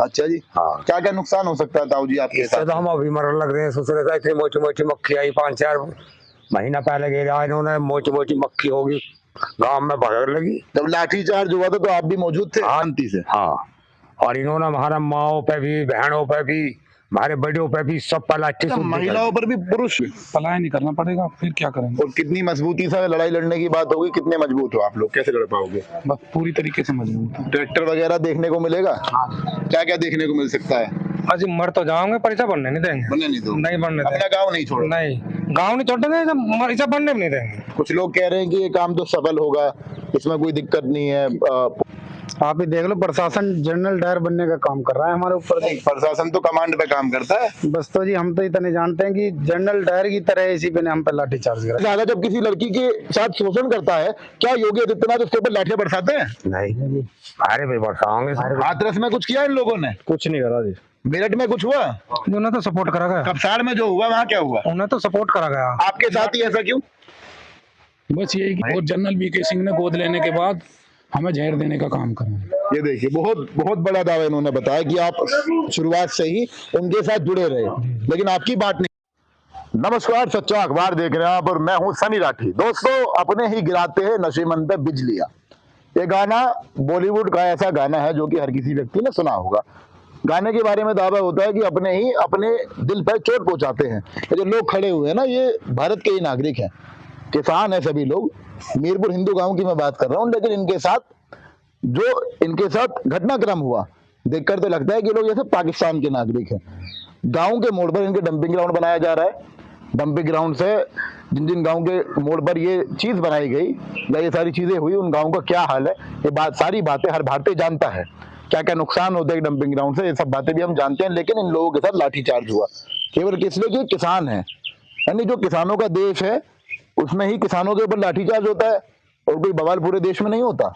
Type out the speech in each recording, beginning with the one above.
अच्छा जी। हाँ, क्या क्या नुकसान हो सकता है ताऊ जी आपके इससे हिसाब तो से? हम अभी मरने लग रहे हैं। ससुरे का इतनी मोटी मोटी मक्खी आई 5-4 महीना पहले गिरा इन्होंने, मोटी मोटी मक्खी होगी गांव में भगने लगी। जब लाठीचार्ज हुआ था तो आप भी मौजूद थे हाँ शांति से? हाँ, और इन्होंने हमारा माओ पे भी, बहनों पे भी, हमारे बड़ों पे भी, सब पर लाठी अच्छा, सूद महिलाओं पर भी पुरुष? पलायन नहीं करना पड़ेगा, फिर क्या करेंगे। और कितनी मजबूती से लड़ाई लड़ने की बात होगी, कितने मजबूत हो आप लोग, कैसे लड़ पाओगे? बस पूरी तरीके से मजबूत है। ट्रैक्टर वगैरह देखने को मिलेगा? हाँ, क्या क्या देखने को मिल सकता है? आज मर तो जाओगे, परिचय बनने नहीं देंगे। बनने नहीं दो? नहीं बनने अपना देंगे। गाँव नहीं छोड़ो? नहीं, गाँव नहीं छोड़ने, परिचय बनने भी नहीं देंगे। कुछ लोग कह रहे हैं कि ये काम तो सफल होगा, इसमें कोई दिक्कत नहीं है। आप ही देख लो, प्रशासन जनरल डायर बनने का काम कर रहा है हमारे ऊपर। नहीं, प्रशासन तो कमांड पे काम करता है। बस तो जी हम तो इतने जानते हैं कि जनरल डायर की तरह इसी पे ने हम पे लाठी चार्ज करा। ज्यादा जब किसी लड़की के साथ शोषण करता है, क्या योगी आदित्यनाथ उसके ऊपर लाठियां बरसाते हैं? नहीं, अरे भाई बरसाओगे। हाथरस में कुछ किया इन लोगों ने? कुछ नहीं करा जी। मेरठ में कुछ हुआ? उन्हें तो सपोर्ट करा गया। कपसाड़ में जो हुआ वहाँ क्या हुआ? उन्हें तो सपोर्ट करा गया। आपके साथ ही ऐसा क्यों? बस यही कि और जनरल वीके सिंह ने गोद लेने के बाद हमें जहर देने का काम करें। ये देखिए, बहुत बहुत बड़ा दावा इन्होंने बताया कि आप शुरुआत से ही उनके साथ जुड़े रहे, लेकिन आपकी बात नहीं। नमस्कार, सच्चा अखबार देख रहे हैं आप और मैं हूं सनी राठी। दोस्तों, अपने ही गिराते हैं नशीमन पे बिजलियां। ये गाना बॉलीवुड का ऐसा गाना है जो कि हर किसी व्यक्ति ने सुना होगा। गाने के बारे में दावा होता है कि अपने ही अपने दिल पर चोट पहुंचाते हैं। ये जो लोग खड़े हुए हैं ना, ये भारत के ही नागरिक हैं, किसान है सभी लोग। मीरपुर हिंदू गांव की मैं बात कर रहा हूँ, लेकिन इनके साथ घटनाक्रम हुआ देखकर तो लगता है कि लोग जैसे पाकिस्तान के नागरिक हैं। गांव के मोड़ पर इनके डंपिंग ग्राउंड बनाया जा रहा है। डंपिंग ग्राउंड से जिन जिन गांव के मोड़ पर ये चीज बनाई गई या ये सारी चीजें हुई, उन गांव का क्या हाल है, ये सारी बातें हर भारतीय जानता है। क्या क्या नुकसान होते हैं डंपिंग ग्राउंड से, ये सब बातें भी हम जानते हैं। लेकिन इन लोगों के साथ लाठीचार्ज हुआ केवल किस लिए कि किसान है, यानी जो किसानों का देश है उसमें ही किसानों के ऊपर लाठीचार्ज होता है और कोई बवाल पूरे देश में नहीं होता।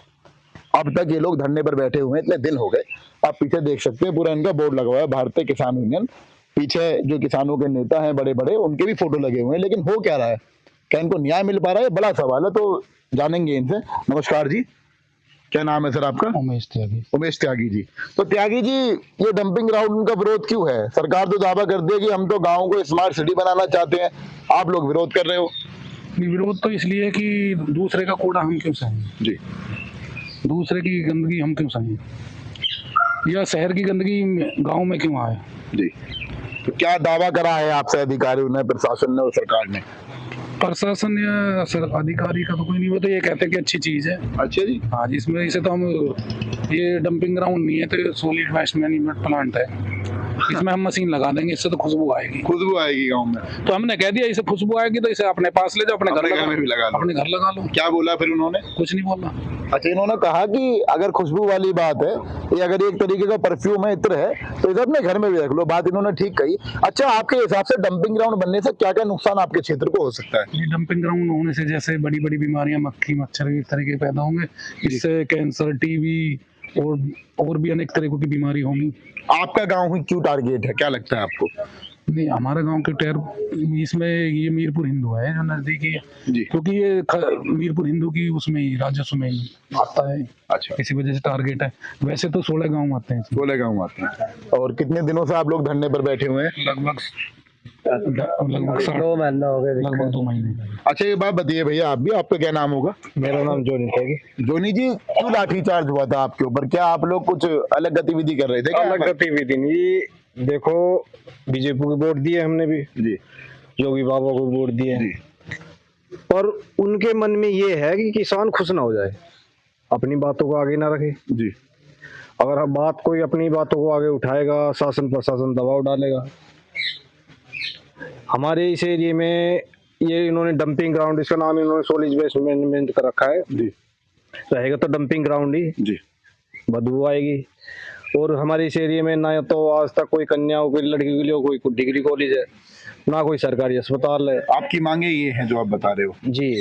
अब तक ये लोग धरने पर बैठे हुए हैं, इतने दिन हो गए। आप पीछे देख सकते हैं, पूरा इनका बोर्ड लगा हुआ है, भारतीय किसान यूनियन। पीछे जो किसानों के नेता हैं बड़े बड़े, उनके भी फोटो लगे हुए हैं। लेकिन हो क्या रहा है, क्या इनको न्याय मिल पा रहा है, बड़ा सवाल है। तो जानेंगे इनसे। नमस्कार जी, क्या नाम है सर आपका? उमेश त्यागी। उमेश त्यागी जी। तो त्यागी जी, ये डंपिंग ग्राउंड का विरोध क्यों है? सरकार तो दावा करती है कि हम तो गाँव को स्मार्ट सिटी बनाना चाहते हैं, आप लोग विरोध कर रहे हो। विरोध तो इसलिए कि दूसरे का कूड़ा हम क्यों सहें, जी, दूसरे की गंदगी हम क्यों सहें, या शहर की गंदगी गांव में क्यों आए। जी। तो क्या दावा करा है आपसे अधिकारियों ने, प्रशासन ने और सरकार ने? प्रशासन या अधिकारी का तो कोई नहीं, वो तो ये कहते हैं कि अच्छी चीज है। अच्छा जी। हाँ, जिसमें इसे तो हम, ये डंपिंग ग्राउंड नहीं है तो सॉलिड वेस्ट मैनेजमेंट प्लांट है, इसमें हम मशीन लगा देंगे, इससे तो खुशबू आएगी। खुशबू आएगी गांव में? तो हमने कह दिया इसे खुशबू आएगी तो इसे अपने पास ले जाओ, अपने घर में भी लगा लो। अपने घर लगा लो। क्या बोला फिर उन्होंने? कुछ नहीं बोला। अच्छा, इन्होंने कहा कि अगर खुशबू वाली बात है, ये अगर एक तरीके का परफ्यूम है, इत्र है, तो इसे अपने घर में भी रख लो। बात इन्होंने ठीक कही। अच्छा, आपके हिसाब से डंपिंग ग्राउंड बनने से क्या क्या नुकसान आपके क्षेत्र को हो सकता है? ये डंपिंग ग्राउंड होने से जैसे बड़ी बड़ी बीमारियां, मक्खी मच्छर इस तरह के पैदा होंगे, इससे कैंसर, टीबी और भी अनेक तरह की बीमारी होंगी। आपका गांव ही क्यों टारगेट है, क्या लगता है आपको? नहीं, हमारे गांव के इसमें ये मीरपुर हिंदू है जो नजदीकी है, जी। क्योंकि ये मीरपुर हिंदू की उसमें ही राजस्व में ही आता है। अच्छा, इसी वजह से टारगेट है। वैसे तो 16 गांव आते हैं। 16 गाँव आते हैं। और कितने दिनों से आप लोग धरने पर बैठे हुए हैं? लगभग 2 महीने हो गए। लगभग 2 महीने। अच्छा, ये बात बताइए भैया, आप भी, आपका क्या नाम होगा? मेरा नाम जोनी त्यागी। जोनी जी, क्यों लाठीचार्ज हुआ था आपके ऊपर? क्या आप लोग कुछ अलग गतिविधि कर रहे थे? अलग गतिविधि नहीं, देखो बीजेपी को वोट दिए हमने भी जी, योगी बाबा को वोट दिए, जी। पर उनके मन में ये है कि किसान खुश ना हो जाए, अपनी बातों को आगे ना रखे जी। अगर हम बात कोई अपनी बातों को आगे उठाएगा, शासन प्रशासन दबाव डालेगा। हमारे इस एरिया में ये इन्होंने डंपिंग ग्राउंड, इसका नाम इन्होंने सॉलिड वेस्ट मैनेजमेंट कर रखा है जी। रहेगा तो डंपिंग ग्राउंड ही जी। बदबू आएगी। और हमारे इस एरिया में ना तो आज तक कोई कन्याओं की, लड़की के लिए कोई डिग्री कॉलेज है, ना कोई सरकारी अस्पताल है। आपकी मांगे ये हैं जो आप बता रहे हो जी।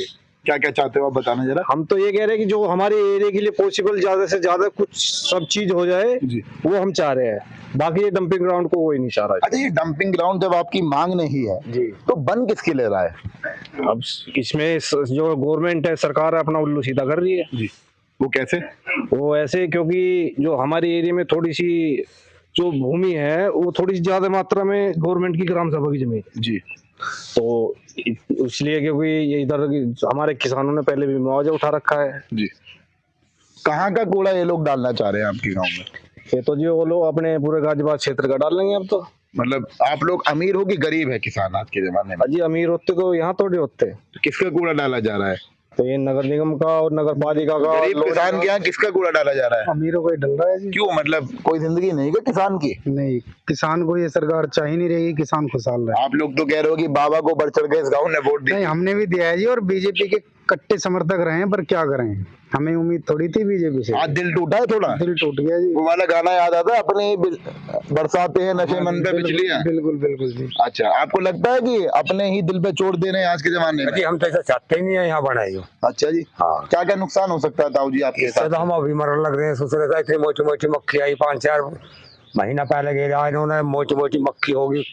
क्या क्या चाहते हो आप बताना जरा। हम तो ये कह रहे हैं कि जो हमारे एरिया के लिए पॉसिबल ज्यादा से ज्यादा कुछ सब चीज हो जाए जी। वो हम चाह रहे हैं, बाकी ये डंपिंग ग्राउंड को कोई नहीं चाह रहा है। अच्छा, ये डंपिंग ग्राउंड जब आपकी मांग नहीं है जी, तो बन किसके ले रहा है? अब इसमें जो गवर्नमेंट है, सरकार है, अपना उल्लू सीधा कर रही है। जी। वो कैसे? वो ऐसे क्योंकि जो हमारे एरिया में थोड़ी सी जो भूमि है वो थोड़ी ज्यादा मात्रा में गवर्नमेंट की ग्राम सभा की जमीन है। जी। तो इसलिए क्योंकि ये इधर हमारे किसानों ने पहले भी मुआवजा उठा रखा है। जी। कहाँ का कूड़ा ये लोग डालना चाह रहे हैं आपके गांव में? ये तो जी वो लोग अपने पूरे गाजियाबाद क्षेत्र का डाल लेंगे अब तो। मतलब आप लोग अमीर हो कि गरीब है किसान आज के जमाने में? अजी अमीर होते तो यहाँ थोड़े होते। तो किसका कूड़ा डाला जा रहा है? तो ये नगर निगम का और नगर पालिका का। गरीब किसान के यहाँ किसका कूड़ा डाला जा रहा है? अमीरों को ही डल रहा है जी। क्यों, मतलब कोई जिंदगी नहीं है किसान की? नहीं, किसान को ये सरकार चाह ही नहीं रही, किसान खुशहाल रहे। आप लोग तो कह रहे हो कि बाबा को बढ़ चढ़ के इस गाँव ने वोट दी। नहीं, हमने भी दिया है जी, और बीजेपी के कट्टे समर्थक रहे हैं, पर क्या करें, हमें उम्मीद थोड़ी थी बीजेपी से। आज दिल टूटा है थोड़ा? दिल टूट गया जी। वो वाला गाना याद आता है, अपने बरसाते हैं नशे मन पे बिजलियां। बिल्कुल बिल्कुल जी। अच्छा, आपको लगता है कि अपने ही दिल पे चोट दे रहे हैं आज के जमाने में? जी हम तो ऐसा चाहते ही नहीं है यहाँ बनाई हो। अच्छा जी। हाँ, क्या क्या नुकसान हो सकता है ताऊ जी आपके इससे साथ? तो हम अभी मरने लग रहे हैं। ससुर का इतनी मोटी मोटी मक्खी आई, 5-4 महीना पहले गिरा इन्होंने, मोटी मोटी मक्खी होगी,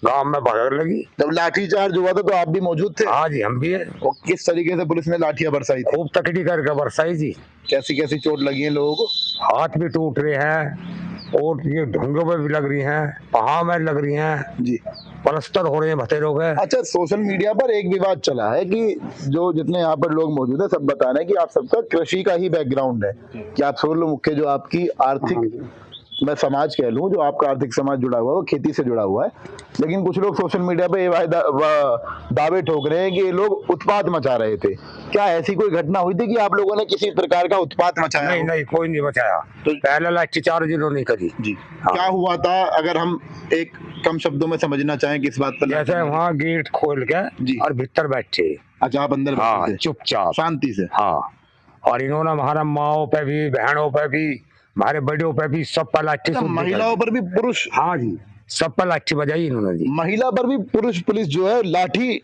गांव में भगड़ लगी। जब लाठीचार्ज हुआ था तो आप भी मौजूद थे? हाँ जी, हम भी है। और किस तरीके से पुलिस ने लाठियां बरसाई थी? खूब तकड़ी करके बरसाई जी। कैसी कैसी चोट लगी है लोगों को? हाथ भी टूट रहे हैं, और ये ढूंढों पे भी लग रही हैं, पहाड़ में लग रही हैं, जी। पलस्तर हो रहे हैं भतेरों के। अच्छा, सोशल मीडिया पर एक विवाद चला है कि जो जितने यहाँ पर लोग मौजूद है सब बता रहे हैं कि आप सबका कृषि का ही बैकग्राउंड है, कि आप सोलो मुख्य जो आपकी आर्थिक, मैं समाज कह लूं, जो आपका आर्थिक समाज जुड़ा हुआ है वो खेती से जुड़ा हुआ है। लेकिन कुछ लोग सोशल मीडिया पे ये दावे ठोक रहे हैं कि ये लोग उत्पात मचा रहे थे। क्या ऐसी कोई घटना हुई थी कि आप लोगों ने किसी प्रकार का उत्पात मचाया? नहीं नहीं, कोई नहीं बचाया। तो पहले लाठीचार्ज इन्होंने करी जी। हाँ। क्या हुआ था, अगर हम एक कम शब्दों में समझना चाहें किस बात पर? जैसे वहाँ गेट खोल के जी। और भीतर बैठे। अच्छा, आप अंदर हाँ, बैठे थे? चुपचाप शांति से? हाँ। और इन्होंने हमारा माओ पे भी, बहनों पे भी, हमारे बड़ों पे भी, सब पर लाठी। महिलाओं पर भी पुरुष? हाँ जी, सब पर लाठी बजाई इन्होंने जी। महिला पर भी पुरुष पुलिस जो है लाठी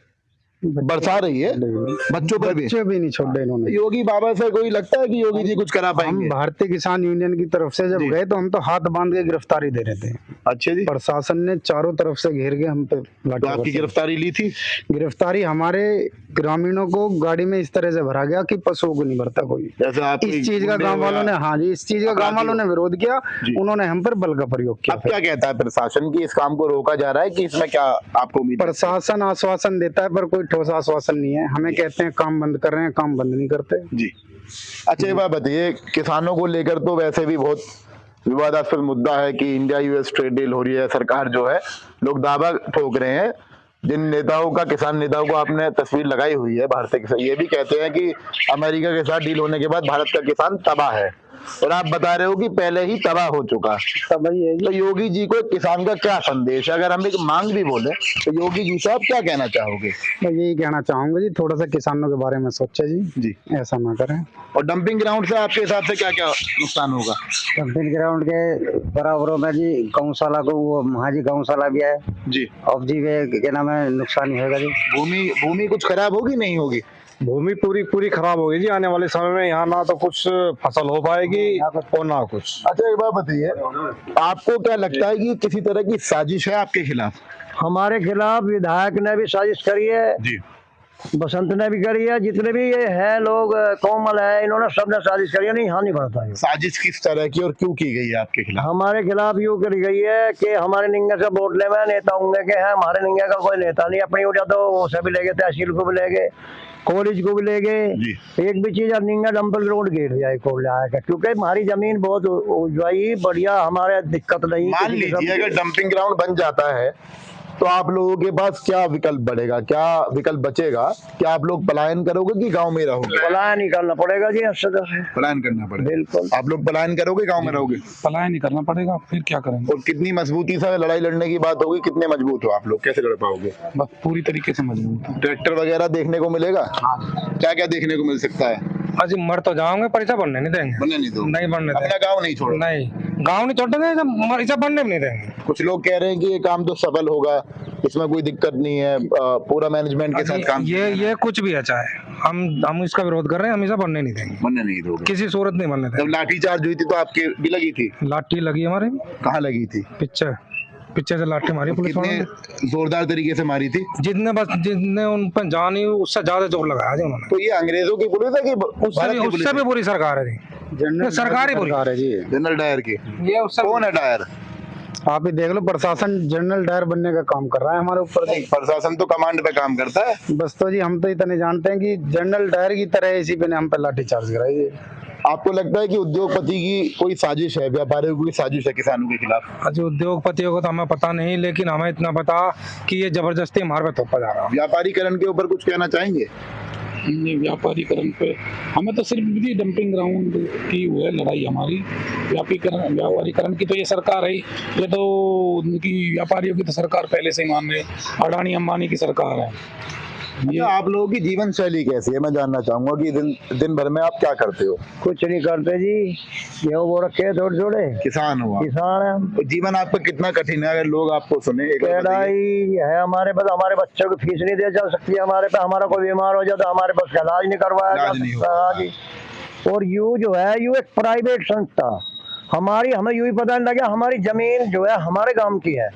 बरसा रही है, बच्चों पर भी? बच्चे भी नहीं छोड़े इन्होंने। योगी बाबा से कोई लगता है कि योगी जी कुछ करा हम पाएंगे? भारतीय किसान यूनियन की तरफ से जब गए तो हम तो हाथ बांध के गिरफ्तारी दे रहे थे। अच्छा जी। प्रशासन ने चारों तरफ से घेर के हम पे तो लाठी आपकी बरसाई। गिरफ्तारी ली थी? गिरफ्तारी हमारे ग्रामीणों को गाड़ी में इस तरह से भरा गया कि पशुओं को नहीं भरता कोई। जैसे आप इस चीज का गांव वालों ने, हाँ जी, इस चीज का गांव वालों ने विरोध किया, उन्होंने हम पर बल का प्रयोग किया। अब क्या कहता है प्रशासन की, इस काम को रोका जा रहा है कि इसमें क्या आपको उम्मीद है? प्रशासन आश्वासन देता है पर कोई ठोस आश्वासन नहीं है। हमें कहते हैं काम बंद कर रहे हैं, काम बंद नहीं करते जी। अच्छा, एक बात बताइए, किसानों को लेकर तो वैसे भी बहुत विवादास्पद मुद्दा है कि इंडिया यूएस ट्रेड डील हो रही है। सरकार जो है, लोग दावा ठोक रहे हैं, जिन नेताओं का, किसान नेताओं को आपने तस्वीर लगाई हुई है भारतीय किसान, ये भी कहते हैं कि अमेरिका के साथ डील होने के बाद भारत का किसान तबाह है, और आप बता रहे हो कि पहले ही तबाह हो चुका। सब वही है तो योगी जी को किसान का क्या संदेश है? अगर हम एक मांग भी बोले तो योगी जी से आप क्या कहना चाहोगे? मैं यही कहना चाहूंगा जी, थोड़ा सा किसानों के बारे में सोचे जी, जी। ऐसा ना करें। और डंपिंग ग्राउंड से आपके हिसाब से क्या क्या नुकसान होगा? डंपिंग ग्राउंड के बराबरों में जी गौशाला को, वो वहाँ जी गौशाला भी है जी। अब जी वे क्या नाम है, नुकसान ही होगा जी। भूमि कुछ खराब होगी, नहीं होगी? भूमि पूरी पूरी खराब होगी जी आने वाले समय में। यहाँ ना तो कुछ फसल हो पाएगी और ना कुछ। अच्छा, एक बात बताइए, आपको क्या लगता है कि किसी तरह की साजिश है आपके खिलाफ? हमारे खिलाफ विधायक ने भी साजिश करी है जी। बसंत ने भी करी है, जितने भी ये है लोग, कोमल है, इन्होंने सबने साजिश करी है। नहीं, हाँ नहीं बढ़ता है। साजिश किस तरह की और क्यों की गई है आपके खिलाफ? हमारे खिलाफ यूँ करी गई है कि हमारे निंगे से वोट ले में नेता होंगे के हैं, हमारे निंगे का कोई नेता नहीं। अपनी वजह तो उसे भी ले गए, तहसील को भी ले गए, कॉलेज को भी ले गए। एक भी चीज निंगा डंपल रोड गेट जाए को ले आएगा, क्योंकि हमारी जमीन बहुत उजवाई बढ़िया, हमारे दिक्कत नहीं। मान लीजिए अगर डंपिंग ग्राउंड बन जाता है तो आप लोगों के पास क्या विकल्प बढ़ेगा, क्या विकल्प बचेगा? क्या आप लोग पलायन करोगे कि गांव में रहोगे? पलायन ही करना पड़ेगा जी, पलायन करना पड़ेगा। बिल्कुल। आप लोग पलायन करोगे, गांव में रहोगे? पलायन ही करना पड़ेगा, फिर क्या करेंगे? और कितनी मजबूती से लड़ाई लड़ने की बात होगी, कितने मजबूत हो आप लोग, कैसे लड़ पाओगे? बस पूरी तरीके से मजबूत है। ट्रैक्टर वगैरह देखने को मिलेगा? क्या क्या देखने को मिल सकता है? अजी मर तो जाओगे पर इसे बनने नहीं देंगे। बनने नहीं दो? नहीं बनने अपना देंगे। गाँव नहीं छोड़ना? नहीं, गाँव नहीं छोड़ते, इसे बनने भी नहीं देंगे। कुछ लोग कह रहे हैं कि ये काम तो सफल होगा, इसमें कोई दिक्कत नहीं है, पूरा मैनेजमेंट के साथ काम। ये कुछ भी अच्छा है, हम इसका विरोध कर रहे हैं, हम इसे बनने नहीं देंगे, बनने नहीं दोगे? किसी सूरत नहीं बनने जब देंगे। लाठीचार्ज हुई थी तो आपके भी लगी थी? लाठी लगी हमारे, कहाँ लगी थी? पीछे से लाठी मारी पुलिस वालों ने। कितने जोरदार तरीके से मारी थी? जितने उन पर जानी उससे ज्यादा जोर लगाया जी उन्होंने। तो ये अंग्रेजों की पुलिस है कि भारत की पुलिस उससे भी है? बुरी सरकार है जी, सरकारी पुलिस है जी। जनरल डायर की? ये उससे कौन है डायर? आप ही देख लो, प्रशासन जनरल डायर बनने का काम कर रहा है हमारे ऊपर। नहीं, प्रशासन तो कमांड पे काम करता है। बस तो जी हम तो इतने जानते हैं कि जनरल डायर की तरह इसी पे ने हम पे लाठीचार्ज कराई। आपको लगता है कि उद्योगपति की कोई साजिश है, व्यापारियों की कोई साजिश है किसानों के खिलाफ? आज उद्योगपतियों को तो हमें पता नहीं, लेकिन हमें इतना पता कि ये जबरदस्ती हमारे पे थोपा जा रहा है। व्यापारीकरण के ऊपर कुछ कहना चाहेंगे? ये व्यापारीकरण पे हमें तो सिर्फ भी डंपिंग ग्राउंड की हुई है लड़ाई हमारी। व्यापारीकरण की तो ये सरकार है, ये तो उनकी व्यापारियों की तो सरकार पहले से ही मान रहे, अडानी अंबानी की सरकार है। अच्छा, आप लोगों की जीवन शैली कैसी है? मैं जानना चाहूंगा कि दिन भर में आप क्या करते हो? कुछ नहीं करते जी, गेहूँ वो रखे हैं थोड़े थोड़े। किसान हो आप? किसान है हम। तो जीवन आपका कितना कठिन है अगर लोग आपको सुने? एक बार बताइए। लड़ाई है हमारे पास, हमारे बच्चों को फीस नहीं दे जा सकती है हमारे पे, हमारा कोई बीमार हो जाता हमारे पास का इलाज नहीं करवाया जा इलाज नहीं सकता। हाँ जी। और यू जो है यू एक प्राइवेट संस्था हमारी, हमें यू ही पता नहीं लगा हमारी जमीन जो है हमारे गांव की है,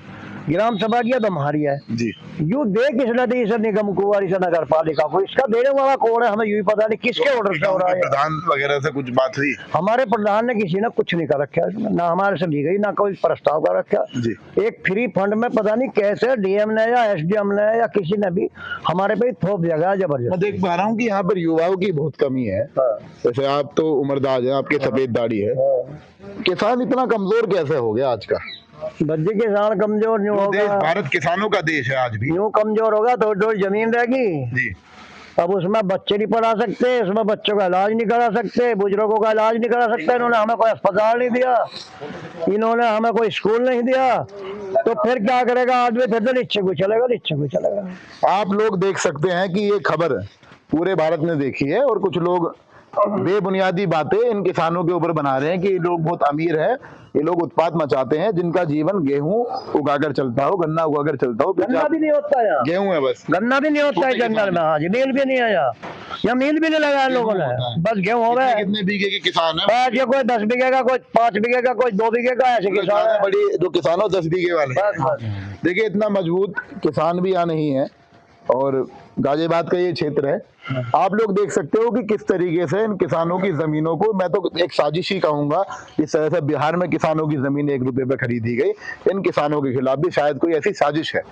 ग्राम सभा की है तो हमारी है जी। यू दे किस नदी से निगम कुमारी से नगर पालिका को, इसका देने वाला कौन है हमें यू ही पता नहीं किसके ऑर्डर से हो रहा है। प्रधान वगैरह से कुछ बात हुई? हमारे प्रधान ने किसी ने कुछ नहीं कर रखा इसमें, ना हमारे से ली गई ना कोई प्रस्ताव कर रखा जी। एक फ्री फंड में पता नहीं कैसे डीएम ने या एसडीएम ने या किसी ने भी हमारे पे थोप दिया गया मैं जबरदस्त। देख पा रहा हूँ कि यहाँ पर युवाओं की बहुत कमी है। जैसे आप तो उम्रदाज है, आपके सफेद दाढ़ी है। किसान इतना कमजोर कैसे हो गया आज का? बच्चे किसान कमजोर नहीं जो देश होगा, भारत किसानों का देश है आज भी। यूं कमजोर होगा तो थोड़ी जमीन रहेगी, जी। अब उसमें बच्चे नहीं पढ़ा सकते, उसमें बच्चों का इलाज नहीं करा सकते, बुजुर्गों का इलाज नहीं करा सकते, इन्होंने हमें कोई अस्पताल नहीं दिया, इन्होंने हमें कोई स्कूल नहीं दिया, तो फिर क्या करेगा आदमी? फिर तो नीचे को चलेगा, नीचे को चलेगा। आप लोग देख सकते हैं कि ये खबर पूरे भारत ने देखी है और कुछ लोग बेबुनियादी बातें इन किसानों के ऊपर बना रहे हैं कि ये लोग बहुत अमीर हैं, ये लोग उत्पात मचाते हैं, जिनका जीवन गेहूं उगाकर चलता हो, गन्ना उगाकर चलता हो। गन्ना भी नहीं होता यहाँ, गेहूं है बस, गन्ना भी नहीं होता है जंगल में। हाँ जी, मील भी नहीं है यहाँ मील भी नहीं लगाया इन लोगों ने, बस गेहूं हो गए। कितने बीघे के किसान है? ये कोई 10 बीघे का, कोई 5 बीघे का, कोई 2 बीघे का, ऐसे किसान है। बड़ी जो किसान हो 10 बीघे वाले। बस बस देखिए इतना मजबूत किसान भी यहाँ नहीं है और गाजियाबाद का ये क्षेत्र है। आप लोग देख सकते हो कि किस तरीके से इन किसानों की जमीनों को, मैं तो एक साजिश ही कहूंगा, जिस तरह से बिहार में किसानों की जमीन 1 रुपए पे खरीदी गई, इन किसानों के खिलाफ भी शायद कोई ऐसी साजिश है।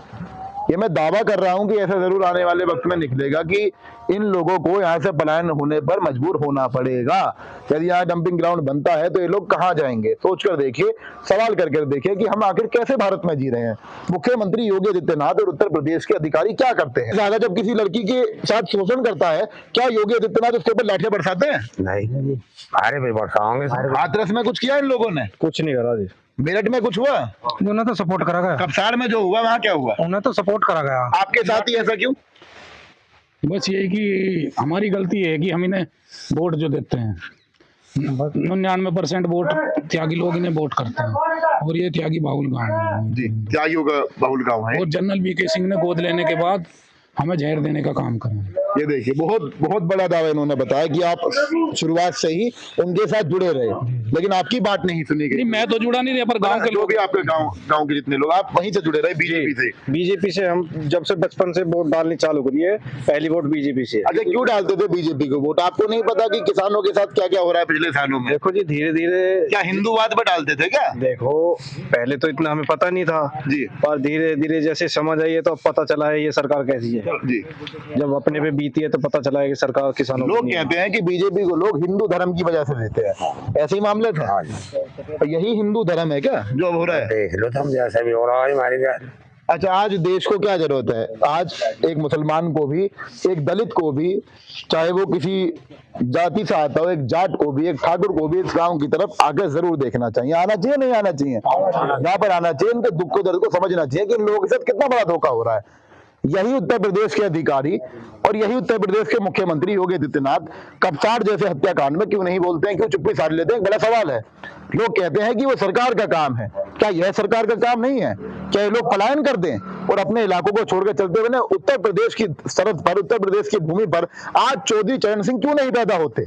ये मैं दावा कर रहा हूं कि ऐसा जरूर आने वाले वक्त में निकलेगा कि इन लोगों को यहाँ से पलायन होने पर मजबूर होना पड़ेगा। यदि यहाँ डंपिंग ग्राउंड बनता है तो ये लोग कहाँ जाएंगे? सोच कर देखिए, सवाल कर देखिए कि हम आखिर कैसे भारत में जी रहे हैं। मुख्यमंत्री योगी आदित्यनाथ और उत्तर प्रदेश के अधिकारी क्या करते हैं? ज्यादा जब किसी लड़की के साथ शोषण करता है, क्या योगी आदित्यनाथ उसके ऊपर लाठियां बरसाते हैं? नहीं, अरे भाई बरसाओगे। हाथरस में कुछ किया इन लोगों ने? कुछ नहीं करा जी। मेरठ में कुछ हुआ? उन्हें तो सपोर्ट करा गया, कपसाड़ में जो हुआ वहाँ क्या हुआ? उन्हें तो सपोर्ट करा गया। आपके साथ ही ऐसा क्यों? बस यही कि हमारी गलती है कि हम इन्हें वोट जो देते हैं, 99% वोट त्यागी लोग इन्हें वोट करते हैं, और ये त्यागी बाहुल गाँव है जी, त्यागियों का बहुल गाँव है। और जनरल वीके सिंह ने गोद लेने के बाद हमें जहर देने का काम करें। ये देखिए, बहुत बहुत बड़ा दावा इन्होंने बताया कि आप शुरुआत से ही उनके साथ जुड़े रहे, लेकिन आपकी बात नहीं सुनी गई। नहीं, मैं तो जुड़ा नहीं रहा, पर गांव के जो लोग भी आपके गांव के जितने लोग, आप वहीं से जुड़े रहे, बीजेपी से। बीजेपी से हम जब से बचपन से वोट डालनी चालू करी है, पहली वोट बीजेपी से। अच्छा, क्यों डालते थे बीजेपी को वोट? आपको नहीं पता कि किसानों के साथ क्या क्या हो रहा है पिछले सालों में? देखो जी, धीरे धीरे, क्या हिंदूवाद पर डालते थे क्या? देखो पहले तो इतना हमें पता नहीं था जी, पर धीरे धीरे जैसे समझ आई है तो अब पता चला है ये सरकार कैसी है। जी। जब अपने पे बीती है तो पता चला है कि सरकार किसानों लोग की नहीं है। कहते हैं कि बीजेपी को लोग हिंदू धर्म की वजह से देते हैं, ऐसे ही मामले थे। तो यही हिंदू धर्म है क्या जो अब हो रहा है? देख लो तुम, जैसा भी हो रहा है हमारे घर। अच्छा, आज देश को क्या जरूरत है? आज एक मुसलमान को भी, एक दलित को भी, चाहे वो किसी जाति से आता हो, एक जाट को भी, एक ठाकुर को भी इस गांव की तरफ आगे जरूर देखना चाहिए। आना चाहिए, नहीं आना चाहिए? यहाँ पर आना चाहिए, इनके दुख को, दर्द को समझना चाहिए कि इन लोगों के साथ कितना बड़ा धोखा हो रहा है। यही उत्तर प्रदेश के अधिकारी और यही उत्तर प्रदेश के मुख्यमंत्री योगी आदित्यनाथ कपसाड़ जैसे हत्याकांड में क्यों नहीं बोलते हैं, क्यों चुप्पी साध लेते हैं? बड़ा सवाल है। लोग कहते हैं कि वो सरकार का काम है, क्या यह सरकार का काम नहीं है? क्या ये लोग पलायन कर दें और अपने इलाकों को छोड़कर चलते हुए उत्तर प्रदेश की सरहद पर, उत्तर प्रदेश की भूमि पर आज चौधरी चरण सिंह क्यों नहीं पैदा होते?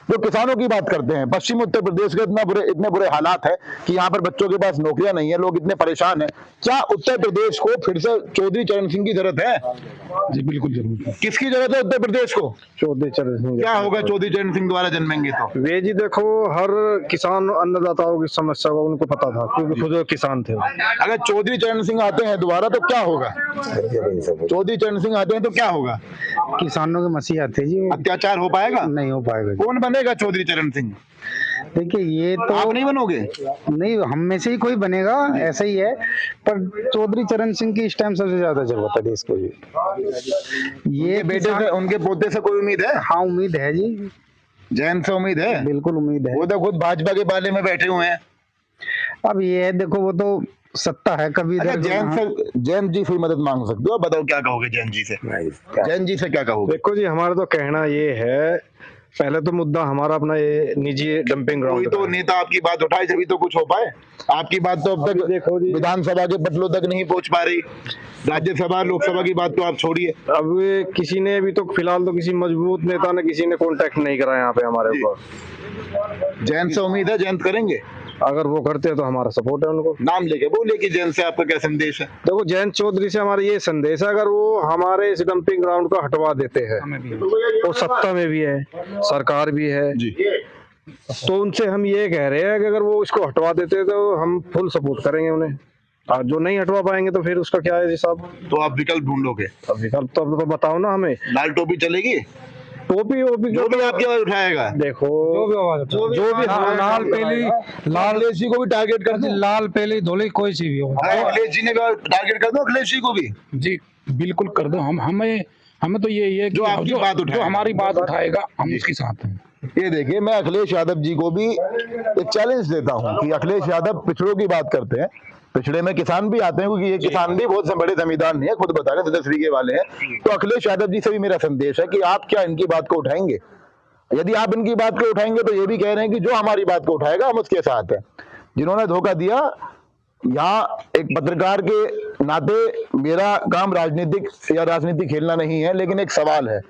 जो किसानों की बात करते हैं। पश्चिम उत्तर प्रदेश के इतने बुरे हालात है कि यहाँ पर बच्चों के पास नौकरियां नहीं है, लोग इतने परेशान हैं। क्या उत्तर प्रदेश को फिर से चौधरी चरण सिंह की जरूरत है? जी बिल्कुल जरूर है। किसकी जरूरत है उत्तर प्रदेश को? चौधरी चरण सिंह। क्या होगा चौधरी चरण सिंह द्वारा जन्मेंगे तो? वे जी देखो, हर किसान अन्नदाताओं की समस्या को उनको पता था, क्योंकि खुद वो किसान थे। अगर चौधरी चरण सिंह आते हैं दोबारा तो क्या होगा? चौधरी चरण सिंह आते हैं तो क्या होगा? किसानों के मसीहा थे जी। अत्याचार हो पाएगा? नहीं हो पाएगा जी। कौन बनेगा चौधरी चरण सिंह? देखिए ये तो आप नहीं बनोगे? नहीं, हम में से ही कोई बनेगा, ऐसा ही है। पर चौधरी चरण सिंह की इस टाइम सबसे ज्यादा जरूरत है देश को जी। ये बेटे से, उनके पोते से कोई उम्मीद है? हाँ उम्मीद है जी, जैन से उम्मीद है? बिल्कुल उम्मीद है। वो तो खुद भाजपा के पाले में बैठे हुए हैं। अब ये है, देखो वो तो सत्ता है, कभी अच्छा, इधर जैन जी से मदद मांग सकते हो? बताओ क्या कहोगे जैन जी से? जैन जी से क्या कहोगे? देखो जी, हमारा तो कहना ये है, पहले तो मुद्दा हमारा अपना ये निजी डंपिंग कोई ग्राउंड तो नेता आपकी बात उठाए जब तो कुछ हो पाए। आपकी बात तो अब तक देखो जी, विधानसभा के पटलों तक नहीं पहुंच पा रही। राज्यसभा लोकसभा की बात तो आप छोड़िए। अब किसी ने अभी तो फिलहाल तो किसी मजबूत नेता ने किसी ने कांटेक्ट नहीं करा यहाँ पे हमारे ऊपर। जैन से उम्मीद है? जैन करेंगे? अगर वो करते हैं तो हमारा सपोर्ट है उनको। नाम लेके बोले कि जैन से आपका क्या संदेश है? देखो, जयंत चौधरी से हमारा ये संदेश है, अगर वो हमारे इस डंपिंग ग्राउंड को हटवा देते हैं, वो सत्ता में भी है, सरकार भी है जी, तो उनसे हम ये कह रहे हैं कि अगर वो इसको हटवा देते हैं तो हम फुल सपोर्ट करेंगे उन्हें। और जो नहीं हटवा पाएंगे तो फिर उसका क्या है जी साहब? तो आप विकल्प ढूंढोगे? अब विकल्प तो बताओ ना हमें। लाल टोपी चलेगी? टोपी वोपी जो भी आपकी आवाज उठाएगा, देखो, जो भी लाल पीली लाल अखिलेश जी को भी टारगेट कर दो। लाल पीली धोली कोई सी भी हो। अखिलेश जी ने टारगेट कर दो, अखिलेश जी को भी। जी बिल्कुल कर दो। हमें तो ये है कि जो आपकी बात उठाएगा, जो हमारी बात उठाएगा हम उसके साथ हैं। ये देखिए, मैं अखिलेश यादव जी को भी एक चैलेंज देता हूं कि अखिलेश यादव पिछड़ों की बात करते हैं। पिछड़े में किसान भी आते हैं, क्योंकि ये किसान भी बहुत से बड़े जमींदार नहीं है, खुद बता रहे 10 बीघे वाले हैं। तो अखिलेश यादव जी से भी मेरा संदेश है कि आप क्या इनकी बात को उठाएंगे? यदि आप इनकी बात को उठाएंगे तो ये भी कह रहे हैं कि जो हमारी बात को उठाएगा हम उसके साथ हैं। जिन्होंने धोखा दिया, यहाँ एक पत्रकार के नाते मेरा काम राजनीति खेलना नहीं है, लेकिन एक सवाल है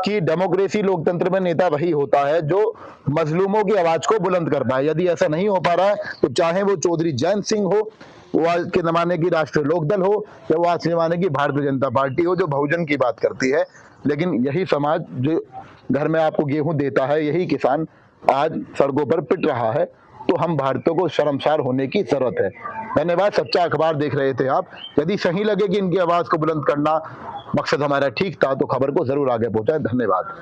कि डेमोक्रेसी लोकतंत्र में नेता वही होता है जो मजलूमों की आवाज को बुलंद कर पाए। यदि ऐसा नहीं हो पा रहा है तो चाहे वो चौधरी जयंत सिंह हो, वो आज के जमाने की राष्ट्रीय लोकदल हो, या वो आज के जमाने की भारतीय जनता पार्टी हो जो बहुजन की बात करती है, लेकिन यही समाज जो घर में आपको गेहूं देता है, यही किसान आज सड़कों पर पिट रहा है। तो हम भारतीयों को शर्मसार होने की जरूरत है। धन्यवाद। सच्चा अखबार देख रहे थे आप। यदि सही लगे कि इनकी आवाज को बुलंद करना मकसद हमारा ठीक था तो खबर को जरूर आगे पहुंचाएं। धन्यवाद।